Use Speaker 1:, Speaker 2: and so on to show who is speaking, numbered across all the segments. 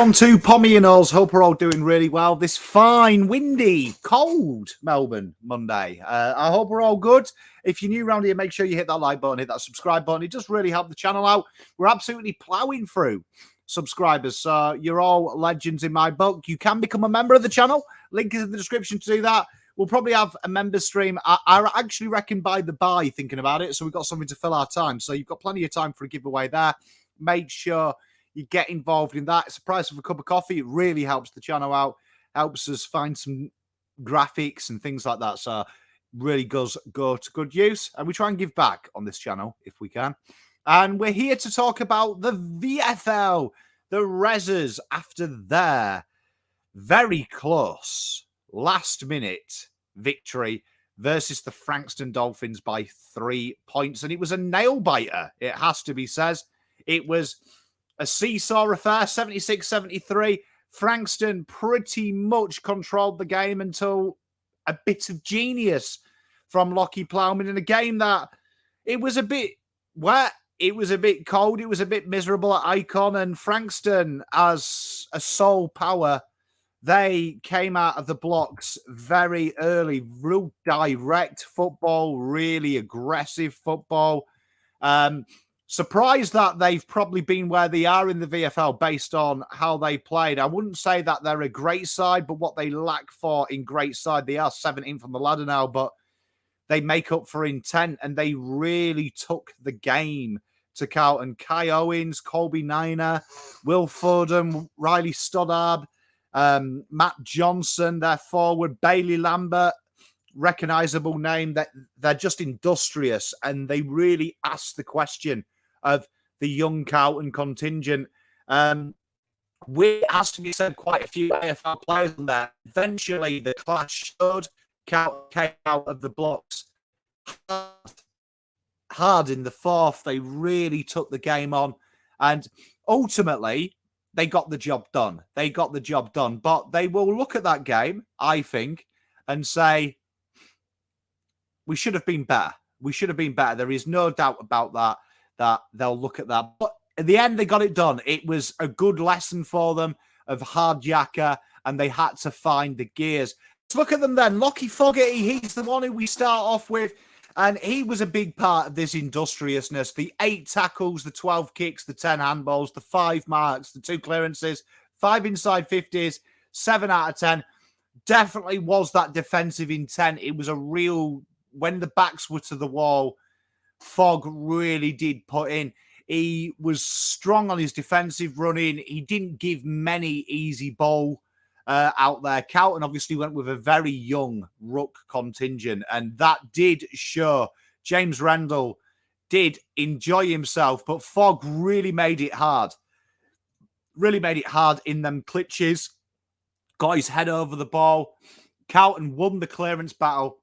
Speaker 1: on to Pommy and Oz. Hope we're all doing really well this fine, windy, cold Melbourne Monday. I hope we're all good. If you're new around here, make sure you hit that like button, hit that subscribe button. It does really help the channel out. We're absolutely ploughing through subscribers. So you're all legends in my book. You can become a member of the channel. Link is in the description to do that. We'll probably have a member stream. I actually reckon by the by, thinking about it. So we've got something to fill our time. So you've got plenty of time for a giveaway there. Make sure you get involved in that. It's the price of a cup of coffee. It really helps the channel out, helps us find some graphics and things like that. So really does go to good use. And we try and give back on this channel if we can. And we're here to talk about the VFL, the Rezzers, after their very close last minute victory versus the Frankston Dolphins by 3 points. And it was a nail biter, it has to be said. It was a seesaw affair, 76-73. Frankston pretty much controlled the game until a bit of genius from Lockie Plowman in a game that it was a bit wet, it was a bit cold, it was a bit miserable at Icon, and Frankston, as a sole power, they came out of the blocks very early. Real direct football, really aggressive football. Surprised that they've probably been where they are in the VFL based on how they played. I wouldn't say that they're a great side, but what they lack for in great side, they are 17th on the ladder now, but they make up for intent, and they really took the game to Carlton. Kai Owens, Colby Niner, Will Foden, Riley Stoddard, Matt Johnson, their forward, Bailey Lambert, recognizable name. That they're just industrious, and they really ask the question of the young Carlton contingent. We, as to be said, quite a few AFL players in there. Eventually, the clash showed. Carlton came out of the blocks hard in the fourth. They really took the game on, and ultimately, they got the job done. They got the job done, but they will look at that game, I think, and say, we should have been better. We should have been better. There is no doubt about that they'll look at that. But at the end, they got it done. It was a good lesson for them of hard yakka, and they had to find the gears. Let's look at them then. Lockie Fogarty, he's the one who we start off with, and he was a big part of this industriousness. The 8 tackles, the 12 kicks, the 10 handballs, the 5 marks, the 2 clearances, 5 inside 50s, 7 out of 10. Definitely was that defensive intent. It was a real, when the backs were to the wall, Fogg really did put in. He was strong on his defensive running. He didn't give many easy ball out there. Carlton obviously went with a very young ruck contingent, and that did show. James Rendell did enjoy himself, but Fogg really made it hard. Really made it hard in them clutches. Got his head over the ball. Carlton won the clearance battle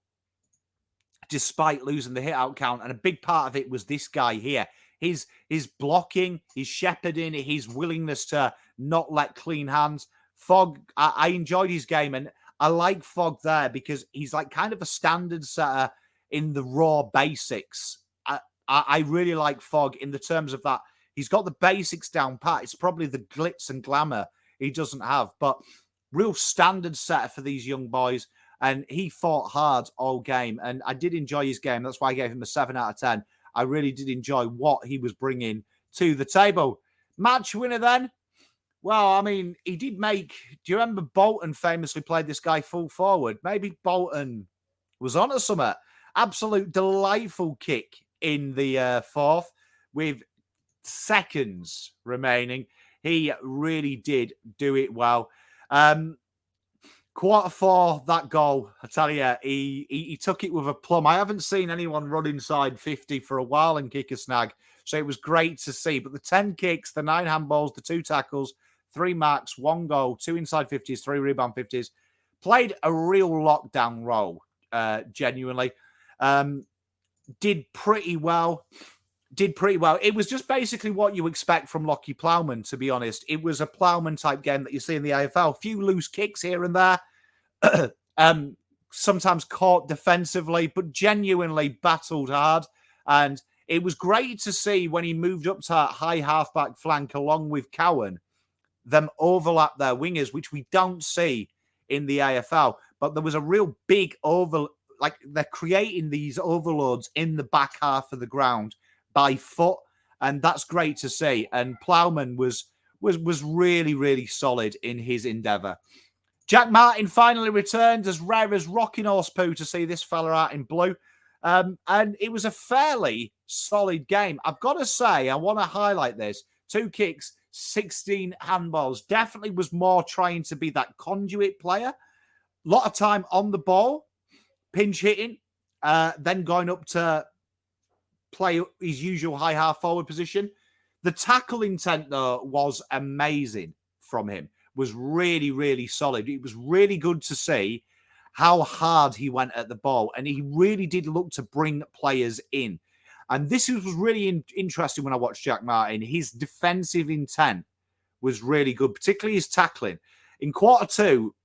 Speaker 1: despite losing the hit-out count, and a big part of it was this guy here. His blocking, his shepherding, his willingness to not let clean hands. Fogg, I enjoyed his game, and I like Fogg there because he's like kind of a standard setter in the raw basics. I really like Fogg in the terms of that. He's got the basics down pat. It's probably the glitz and glamour he doesn't have, but real standard setter for these young boys. And he fought hard all game, and I did enjoy his game. That's why I gave him a 7 out of 10. I really did enjoy what he was bringing to the table. Match winner then? Well, I mean, he did make... Do you remember Bolton famously played this guy full forward? Maybe Bolton was on to something. Absolute delightful kick in the fourth with seconds remaining. He really did do it well. Quarter 4, that goal, I tell you, he took it with a plum. I haven't seen anyone run inside 50 for a while and kick a snag, so it was great to see. But the 10 kicks, the 9 handballs, the 2 tackles, 3 marks, 1 goal, 2 inside 50s, 3 rebound 50s, played a real lockdown role, genuinely. Did pretty well. It was just basically what you expect from Lockie Plowman, to be honest. It was a Plowman type game that you see in the AFL. A few loose kicks here and there. Sometimes caught defensively, but genuinely battled hard. And it was great to see when he moved up to high halfback flank along with Cowan, them overlap their wingers, which we don't see in the AFL. But there was a real big like they're creating these overloads in the back half of the ground by foot, and that's great to see. And Plowman was really, really solid in his endeavour. Jack Martin finally returned, as rare as rocking horse poo to see this fella out in blue. And it was a fairly solid game. I've got to say, I want to highlight this. 2 kicks, 16 handballs. Definitely was more trying to be that conduit player. A lot of time on the ball, pinch hitting, then going up to play his usual high half forward position. The tackle intent, though, was amazing from him. Was really, really solid. It was really good to see how hard he went at the ball, and he really did look to bring players in. And this was really interesting when I watched Jack Martin. His defensive intent was really good, particularly his tackling. In quarter 2,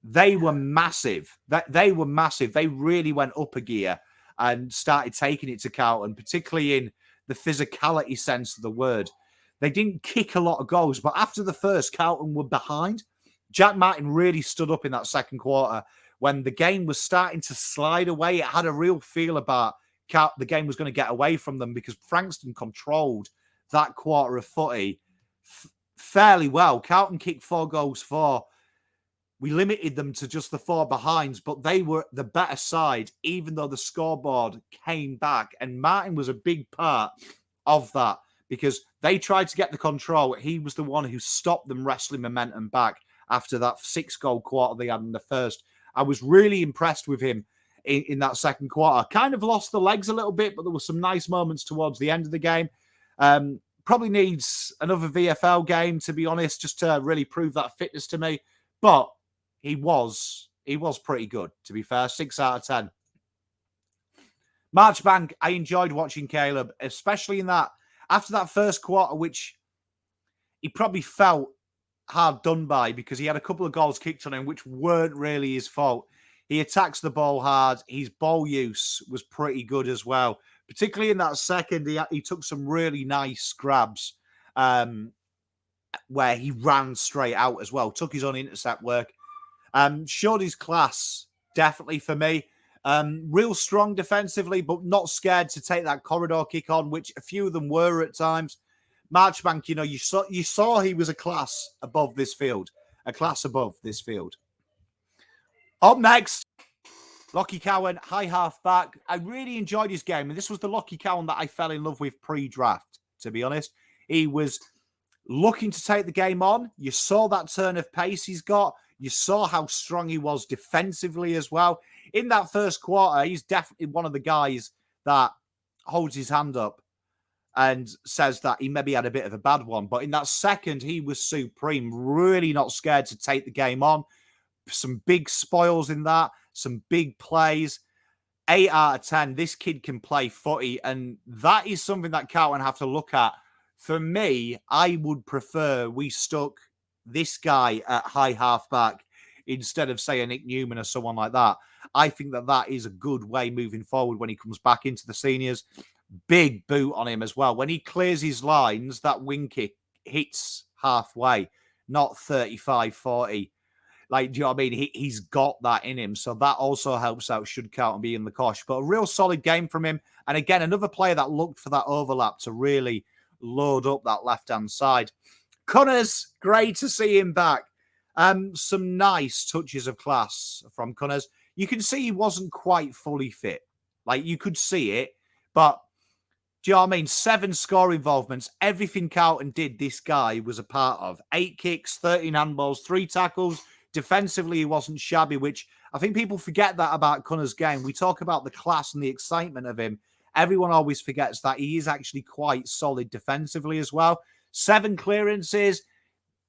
Speaker 1: they were massive. They were massive. They really went up a gear and started taking it to Carlton, particularly in the physicality sense of the word. They didn't kick a lot of goals, but after the first, Carlton were behind. Jack Martin really stood up in that second quarter when the game was starting to slide away. It had a real feel about the game was going to get away from them because Frankston controlled that quarter of footy fairly well. Carlton kicked 4 goals for. We limited them to just the 4 behinds, but they were the better side, even though the scoreboard came back. And Martin was a big part of that because they tried to get the control. He was the one who stopped them wrestling momentum back after that 6-goal quarter they had in the first. I was really impressed with him in that second quarter. Kind of lost the legs a little bit, but there were some nice moments towards the end of the game. Probably needs another VFL game, to be honest, just to really prove that fitness to me. But he was pretty good, to be fair. 6 out of 10. Marchbank, I enjoyed watching Caleb, especially in that, after that first quarter, which he probably felt hard done by because he had a couple of goals kicked on him, which weren't really his fault. He attacks the ball hard. His ball use was pretty good as well. Particularly in that second, he took some really nice grabs where he ran straight out as well. Took his own intercept work. Showed his class, definitely for me. Real strong defensively, but not scared to take that corridor kick on, which a few of them were at times. Marchbank, you saw he was a class above this field. A class above this field. Up next, Lockie Cowan, high half back. I really enjoyed his game, and this was the Lockie Cowan that I fell in love with pre-draft, to be honest. He was looking to take the game on. You saw that turn of pace he's got. You saw how strong he was defensively as well. In that first quarter, he's definitely one of the guys that holds his hand up and says that he maybe had a bit of a bad one. But in that second, he was supreme, really not scared to take the game on. Some big spoils in that, some big plays. 8 out of 10. This kid can play footy, and that is something that Carlton have to look at. For me, I would prefer we stuck this guy at high halfback instead of, say, a Nick Newman or someone like that. I think that is a good way moving forward when he comes back into the seniors. Big boot on him as well. When he clears his lines, that wing kick hits halfway, not 35, 40. Like, do you know what I mean? He's got that in him. So that also helps out should Carlton be in the cosh. But a real solid game from him. And again, another player that looked for that overlap to really load up that left-hand side. Cunners, great to see him back. Some nice touches of class from Cunners. You can see he wasn't quite fully fit. Like, you could see it. But, do you know what I mean? 7 score involvements. Everything Carlton did, this guy was a part of. 8 kicks, 13 handballs, 3 tackles. Defensively, he wasn't shabby, which I think people forget that about Cunners' game. We talk about the class and the excitement of him. Everyone always forgets that he is actually quite solid defensively as well. 7 clearances.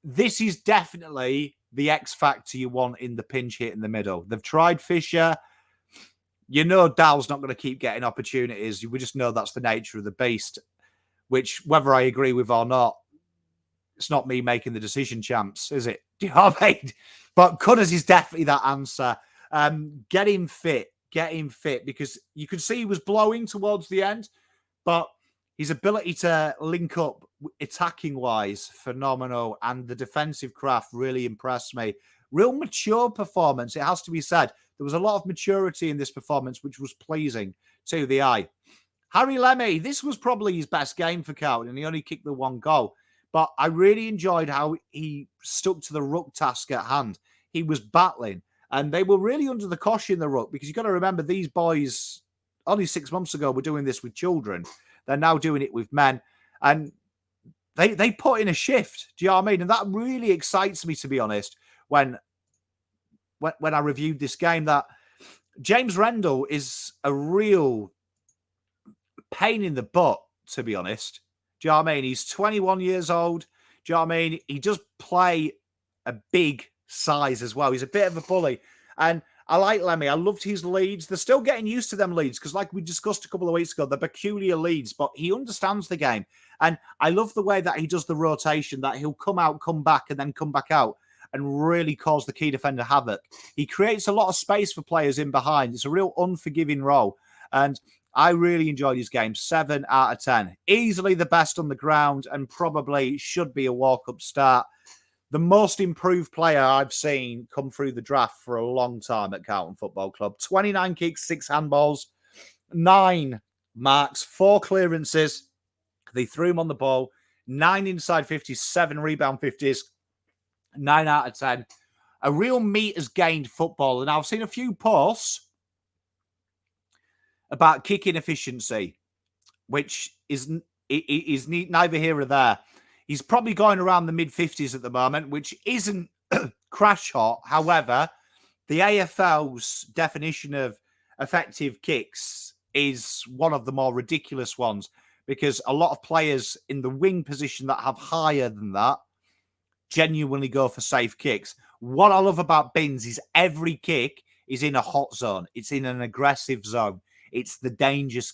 Speaker 1: This is definitely the X factor you want in the pinch hit in the middle. They've tried Fisher. You know Dow's not going to keep getting opportunities. We just know that's the nature of the beast, which, whether I agree with or not, it's not me making the decision, champs, is it? Do you know what I mean? But Cunners is definitely that answer. Get him fit, because you could see he was blowing towards the end, but His ability to link up attacking-wise, phenomenal. And the defensive craft really impressed me. Real mature performance, it has to be said. There was a lot of maturity in this performance, which was pleasing to the eye. Harry Lemmy, this was probably his best game for Cowan, and he only kicked the one goal. But I really enjoyed how he stuck to the ruck task at hand. He was battling, and they were really under the cosh in the ruck, because you've got to remember, these boys only 6 months ago were doing this with children. They're now doing it with men, and they put in a shift. Do you know what I mean? And that really excites me, to be honest, when I reviewed this game, that James Rendell is a real pain in the butt, to be honest. Do you know what I mean? He's 21 years old. Do you know what I mean? He does play a big size as well. He's a bit of a bully. And I like Lemmy. I loved his leads. They're still getting used to them leads, because like we discussed a couple of weeks ago, they're peculiar leads, but he understands the game. And I love the way that he does the rotation, that he'll come out, come back, and then come back out and really cause the key defender havoc. He creates a lot of space for players in behind. It's a real unforgiving role. And I really enjoyed his game. 7 out of 10. Easily the best on the ground, and probably should be a walk-up start. The most improved player I've seen come through the draft for a long time at Carlton Football Club. 29 kicks, 6 handballs, 9 marks, 4 clearances. They threw him on the ball. 9 inside 50s, 7 rebound 50s. 9 out of 10. A real meters gained football. And I've seen a few posts about kicking efficiency, which is neither here or there. He's probably going around the mid-50s at the moment, which isn't crash hot. However, the AFL's definition of effective kicks is one of the more ridiculous ones, because a lot of players in the wing position that have higher than that genuinely go for safe kicks. What I love about Binns is every kick is in a hot zone. It's in an aggressive zone. It's the dangerous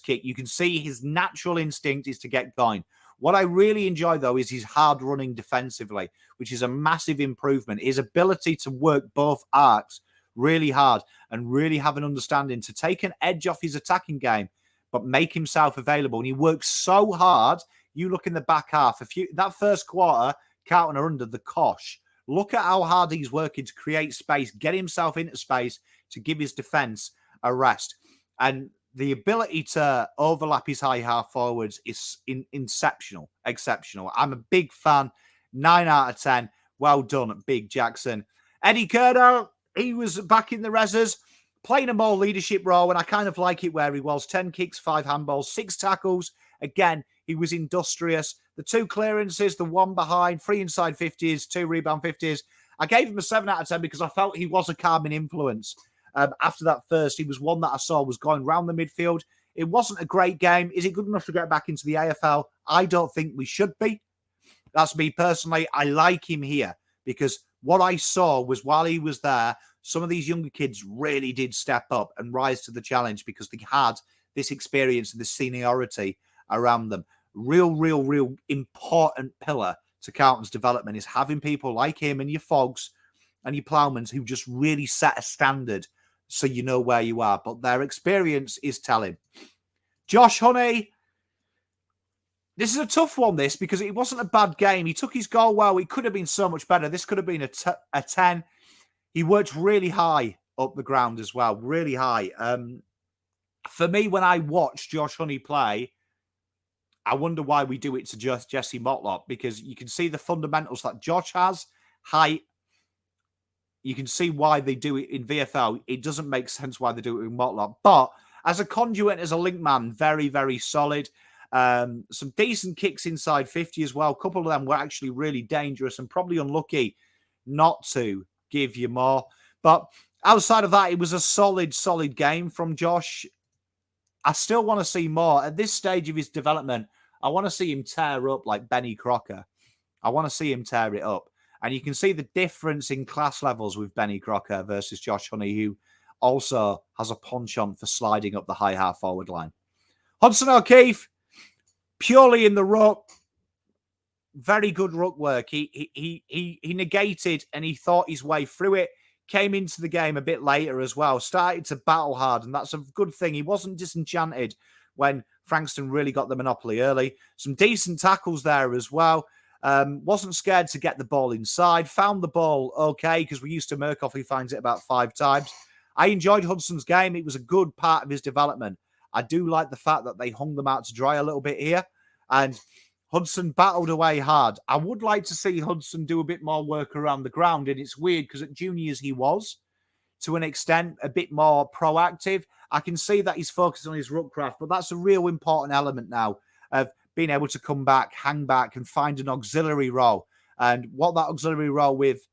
Speaker 1: kick. You can see his natural instinct is to get going. What I really enjoy, though, is his hard running defensively, which is a massive improvement. His ability to work both arcs really hard and really have an understanding to take an edge off his attacking game, but make himself available. And he works so hard. You look in the back half. That first quarter, Carlton are under the cosh. Look at how hard he's working to create space, get himself into space to give his defense a rest. And the ability to overlap his high half forwards is exceptional. I'm a big fan. 9 out of 10. Well done, Big Jackson. Eddie Curdo, he was back in the reses, playing a more leadership role, and I kind of like it where he was. 10 kicks, 5 handballs, 6 tackles. Again, he was industrious. The 2 clearances, the 1 behind, 3 inside 50s, 2 rebound 50s. I gave him a 7 out of 10 because I felt he was a calming influence. After that first, he was one that I saw was going round the midfield. It wasn't a great game. Is it good enough to get back into the AFL? I don't think we should be. That's me personally. I like him here because what I saw was while he was there, some of these younger kids really did step up and rise to the challenge because they had this experience and this seniority around them. Real important pillar to Carlton's development is having people like him and your Fogs and your Plowmans who just really set a standard so you know where you are. But their experience is telling. Josh Honey, this is a tough one, because it wasn't a bad game. He took his goal well. It could have been so much better. This could have been a 10. He worked really high up the ground as well, really high. For me, when I watch Josh Honey play, I wonder why we do it to just Jesse Motlop, because you can see the fundamentals that Josh has, height. You can see why they do it in VFL. It doesn't make sense why they do it in Motlop. But as a conduit, as a link man, very, very solid. Some decent kicks inside 50 as well. A couple of them were actually really dangerous and probably unlucky not to give you more. But outside of that, it was a solid game from Josh. I still want to see more. At this stage of his development, I want to see him tear up like Benny Crocker. I want to see him tear it up. And you can see the difference in class levels with Benny Crocker versus Josh Honey, who also has a penchant for sliding up the high half forward line. Hudson O'Keefe, purely in the ruck, very good ruck work. He negated and he thought his way through it. Came into the game a bit later as well. Started to battle hard, and that's a good thing. He wasn't disenchanted when Frankston really got the monopoly early. Some decent tackles there as well. Wasn't scared to get the ball inside. Found the ball okay, because we're used to Murkoff, who finds it about 5 times. I enjoyed Hudson's game. It was a good part of his development. I do like the fact that they hung them out to dry a little bit here. And Hudson battled away hard. I would like to see Hudson do a bit more work around the ground. And it's weird because at juniors he was, to an extent, a bit more proactive. I can see that he's focused on his ruckcraft, but that's a real important element now of being able to come back, hang back, and find an auxiliary role. And what that auxiliary role with,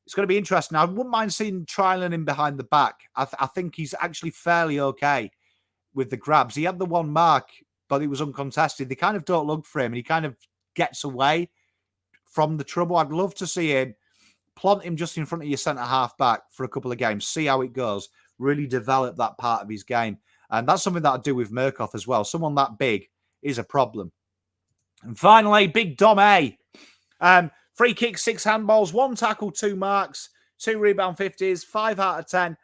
Speaker 1: it's going to be interesting. I wouldn't mind seeing trialing him behind the back. I think he's actually fairly okay with the grabs. He had the one mark, but it was uncontested. They kind of don't look for him, and he kind of gets away from the trouble. I'd love to see him plant him just in front of your centre-half back for a couple of games, see how it goes, really develop that part of his game. And that's something that I do with Murkoff as well. Someone that big is a problem. And finally, Big Dom A. Free kick, 6 handballs, 1 tackle, 2 marks, 2 rebound 50s, 5 out of 10.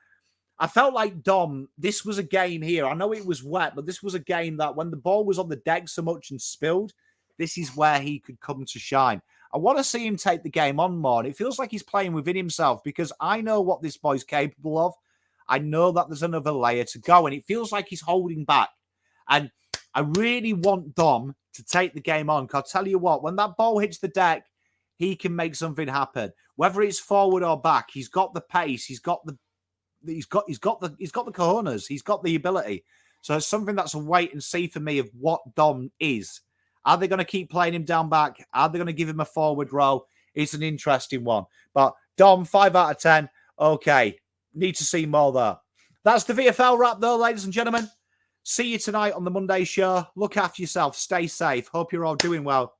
Speaker 1: I felt like Dom, this was a game here. I know it was wet, but this was a game that when the ball was on the deck so much and spilled, this is where he could come to shine. I want to see him take the game on more. And it feels like he's playing within himself, because I know what this boy's capable of. I know that there's another layer to go, and it feels like he's holding back. And I really want Dom to take the game on, because I'll tell you what, when that ball hits the deck, he can make something happen. Whether it's forward or back, he's got the pace, he's got the cojones, he's got the ability. So it's something that's a wait and see for me of what Dom is. Are they going to keep playing him down back? Are they going to give him a forward role? It's an interesting one. But Dom, 5 out of 10. Okay. Need to see more there. That's the VFL wrap, though, ladies and gentlemen. See you tonight on the Monday show. Look after yourself. Stay safe. Hope you're all doing well.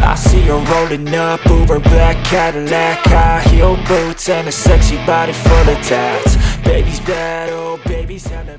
Speaker 2: I see her rolling up, Uber black Cadillac, high heel boots and a sexy body full of tats. Baby's bad, oh baby's hella